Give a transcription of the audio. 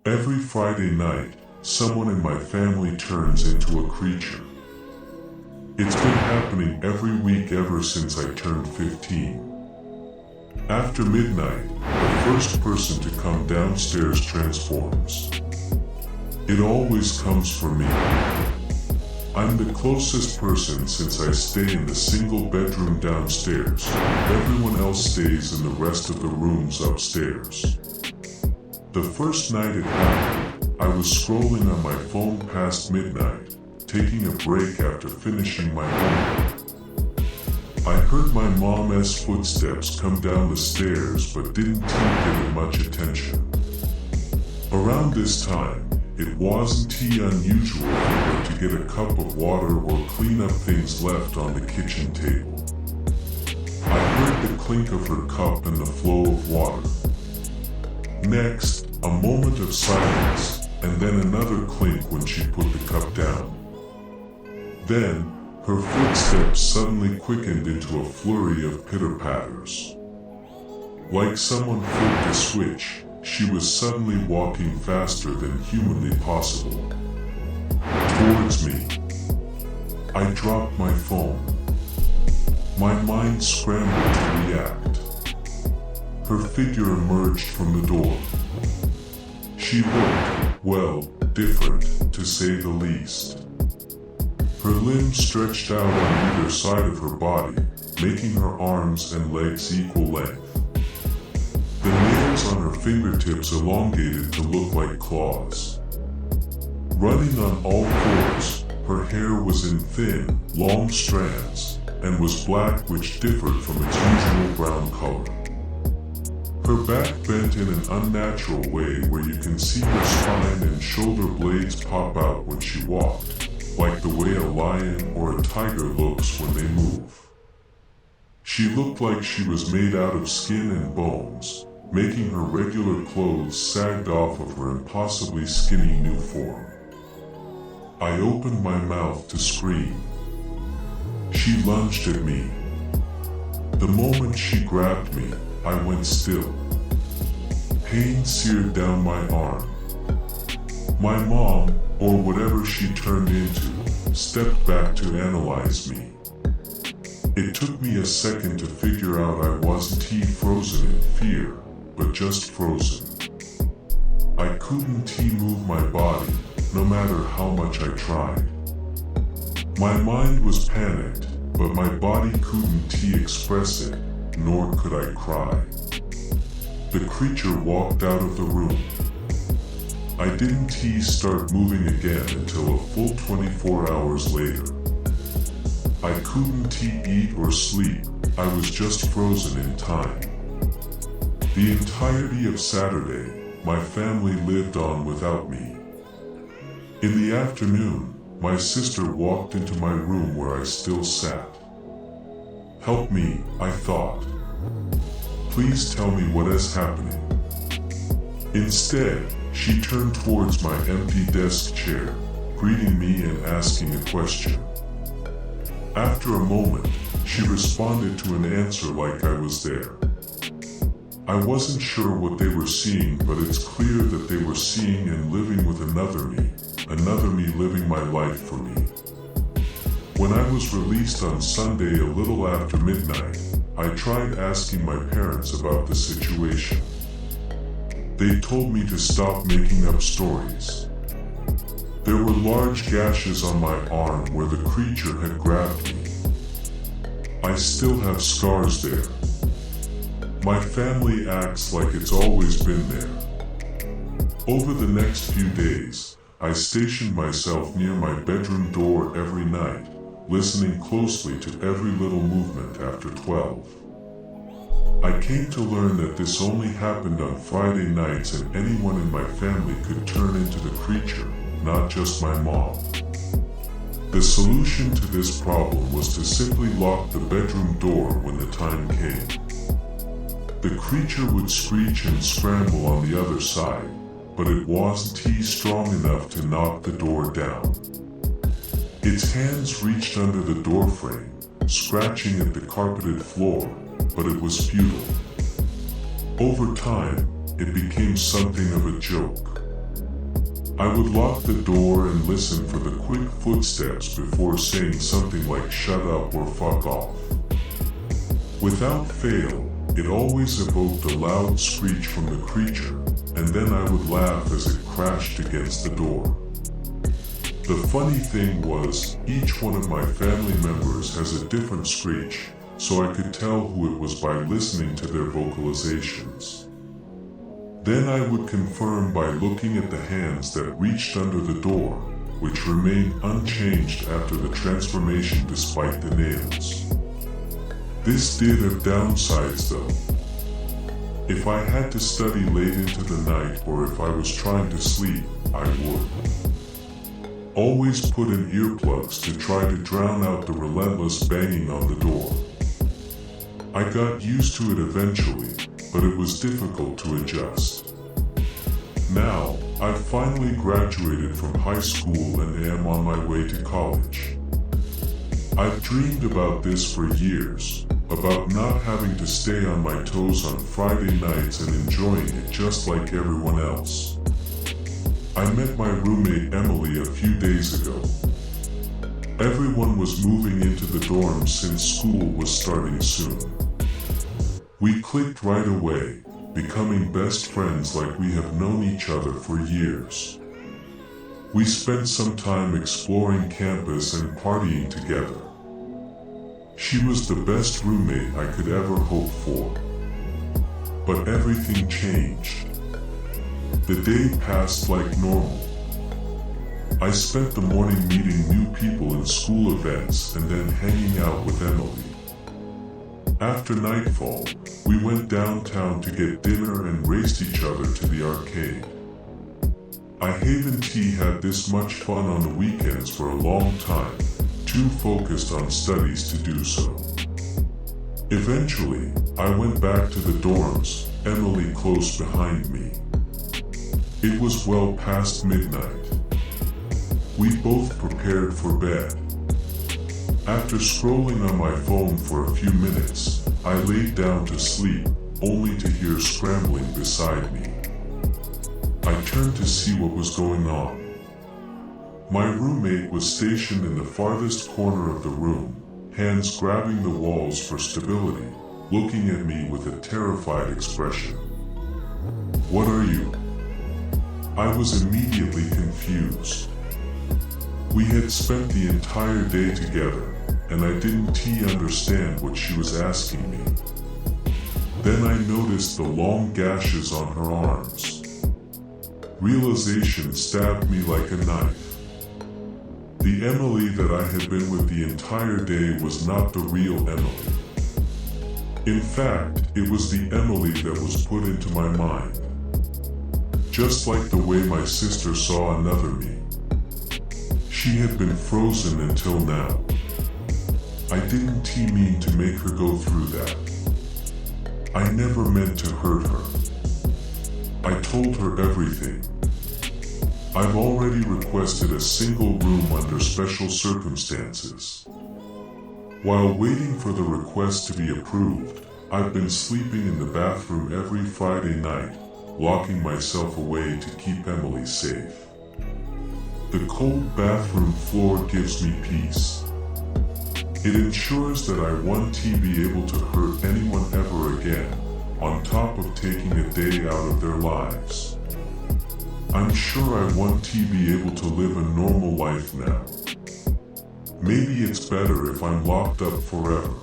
Every Friday night, someone in my family turns into a creature. It's been happening every week ever since I turned 15. After midnight, the first person to come downstairs transforms. It always comes for me. I'm the closest person since I stay in the single bedroom downstairs. Everyone else stays in the rest of the rooms upstairs. The first night it happened, I was scrolling on my phone past midnight, taking a break after finishing my homework. I heard my mom's footsteps come down the stairs but didn't give it much attention. Around this time, it wasn't unusual for her to get a cup of water or clean up things left on the kitchen table. I heard the clink of her cup and the flow of water. Next, a moment of silence, and then another clink when she put the cup down. Then, her footsteps suddenly quickened into a flurry of pitter-patters. Like someone flipped a switch, she was suddenly walking faster than humanly possible. Towards me. I dropped my phone. My mind scrambled to react. Her figure emerged from the door. She looked, well, different, to say the least. Her limbs stretched out on either side of her body, making her arms and legs equal length. The nails on her fingertips elongated to look like claws. Running on all fours, her hair was in thin, long strands, and was black, which differed from its usual brown color. Her back bent in an unnatural way where you can see her spine and shoulder blades pop out when she walked, like the way a lion or a tiger looks when they move. She looked like she was made out of skin and bones, making her regular clothes sagged off of her impossibly skinny new form. I opened my mouth to scream. She lunged at me. The moment she grabbed me, I went still. Pain seared down my arm. My mom, or whatever she turned into, stepped back to analyze me. It took me a second to figure out I wasn't frozen in fear, but just frozen. I couldn't move my body, no matter how much I tried. My mind was panicked, but my body couldn't express it, nor could I cry. The creature walked out of the room. I didn't start moving again until a full 24 hours later. I couldn't eat or sleep, I was just frozen in time. The entirety of Saturday, my family lived on without me. In the afternoon, my sister walked into my room where I still sat. Help me, I thought. Please tell me what is happening. Instead, she turned towards my empty desk chair, greeting me and asking a question. After a moment, she responded to an answer like I was there. I wasn't sure what they were seeing, but it's clear that they were seeing and living with another me living my life for me. When I was released on Sunday a little after midnight, I tried asking my parents about the situation. They told me to stop making up stories. There were large gashes on my arm where the creature had grabbed me. I still have scars there. My family acts like it's always been there. Over the next few days, I stationed myself near my bedroom door every night, listening closely to every little movement after 12. I came to learn that this only happened on Friday nights and anyone in my family could turn into the creature, not just my mom. The solution to this problem was to simply lock the bedroom door when the time came. The creature would screech and scramble on the other side, but it wasn't strong enough to knock the door down. Its hands reached under the doorframe, scratching at the carpeted floor, but it was futile. Over time, it became something of a joke. I would lock the door and listen for the quick footsteps before saying something like "shut up" or "fuck off." Without fail, it always evoked a loud screech from the creature, and then I would laugh as it crashed against the door. The funny thing was, each one of my family members has a different screech, so I could tell who it was by listening to their vocalizations. Then I would confirm by looking at the hands that reached under the door, which remained unchanged after the transformation despite the nails. This did have downsides though. If I had to study late into the night or if I was trying to sleep, I would always put in earplugs to try to drown out the relentless banging on the door. I got used to it eventually, but it was difficult to adjust. Now, I've finally graduated from high school and am on my way to college. I've dreamed about this for years, about not having to stay on my toes on Friday nights and enjoying it just like everyone else. I met my roommate Emily a few days ago. Everyone was moving into the dorms since school was starting soon. We clicked right away, becoming best friends like we have known each other for years. We spent some time exploring campus and partying together. She was the best roommate I could ever hope for. But everything changed. The day passed like normal. I spent the morning meeting new people in school events and then hanging out with Emily. After nightfall, we went downtown to get dinner and raced each other to the arcade. I haven't had this much fun on the weekends for a long time, too focused on studies to do so. Eventually, I went back to the dorms, Emily close behind me. It was well past midnight. We both prepared for bed. After scrolling on my phone for a few minutes, I laid down to sleep, only to hear scrambling beside me. I turned to see what was going on. My roommate was stationed in the farthest corner of the room, hands grabbing the walls for stability, looking at me with a terrified expression. "What are you?" I was immediately confused. We had spent the entire day together, and I didn't understand what she was asking me. Then I noticed the long gashes on her arms. Realization stabbed me like a knife. The Emily that I had been with the entire day was not the real Emily. In fact, it was the Emily that was put into my mind. Just like the way my sister saw another me. She had been frozen until now. I didn't mean to make her go through that. I never meant to hurt her. I told her everything. I've already requested a single room under special circumstances. While waiting for the request to be approved, I've been sleeping in the bathroom every Friday night, locking myself away to keep Emily safe. The cold bathroom floor gives me peace. It ensures that I won't be able to hurt anyone ever again, on top of taking a day out of their lives. I'm sure I won't be able to live a normal life now. Maybe it's better if I'm locked up forever.